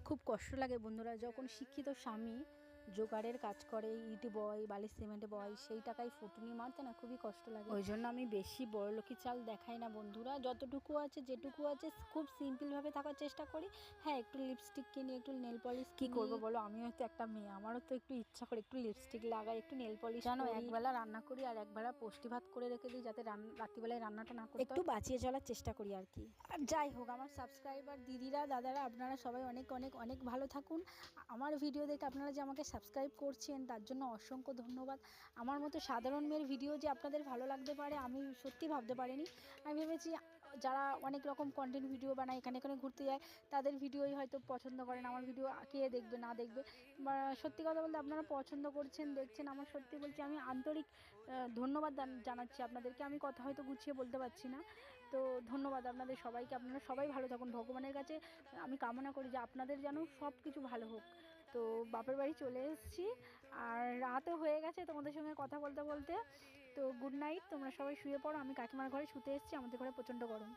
খুব কষ্ট লাগে বন্ধুরা, যখন শিক্ষিত স্বামী জোগাড়ের কাজ করে, ইট বয়, বালি সিমেন্ট বয়, সেই টাকায় ফুটুনি মারতে না খুবই কষ্ট লাগে। ওই জন্য আমি বেশি বড়লোকি চাল দেখাই না বন্ধুরা, যতটুকু আছে যেটুকু আছে খুব সিম্পলভাবে থাকার চেষ্টা করি। হ্যাঁ, একটু লিপস্টিক কিনি, একটু নেল পলিশ, কি করবো বলো, আমিও তো একটা মেয়ে, আমারও তো একটু ইচ্ছা করে একটু লিপস্টিক লাগাই, একটু নেল পলিশ জানো। একবেলা রান্না করি আর একবেলা পুষ্টি ভাত করে রেখে দিই, যাতে রাত্রিবেলায় রান্নাটা না করতে, একটু বাঁচিয়ে চলার চেষ্টা করি আর কি। আর যাই হোক, আমার সাবস্ক্রাইবার দিদিরা দাদারা আপনারা সবাই অনেক অনেক অনেক ভালো থাকুন। আমার ভিডিও দেখে আপনারা যে আমাকে সাবস্ক্রাইব করছেন তার জন্য অসংখ্য ধন্যবাদ। আমার মতো সাধারণ মেয়ের ভিডিও যে আপনাদের ভালো লাগতে পারে আমি সত্যি ভাবতে পারিনি। আমি ভেবেছি যারা অনেক রকম কন্টেন্ট ভিডিও বানায়, এখানে এখানে ঘুরতে যায়, তাদের ভিডিওই হয়তো পছন্দ করেন, আমার ভিডিও কে দেখবে না দেখবে। সত্যি কথা বলতে আপনারা পছন্দ করছেন, দেখছেন, আমার সত্যি বলছি আমি আন্তরিক ধন্যবাদ জানাচ্ছি আপনাদেরকে। আমি কথা হয়তো গুছিয়ে বলতে পারছি না, তো ধন্যবাদ আপনাদের সবাইকে। আপনারা সবাই ভালো থাকুন, ভগবানের কাছে আমি কামনা করি যে আপনাদের যেন সব কিছু ভালো হোক। তো বাপের বাড়ি চলে এসেছি আর রাতও হয়ে গেছে তোমাদের সঙ্গে কথা বলতে বলতে। তো গুড নাইট, তোমরা সবাই শুয়ে পড়ো, আমি কাকিমার ঘরে শুতে এসেছি, আমাদের ঘরে প্রচণ্ড গরম।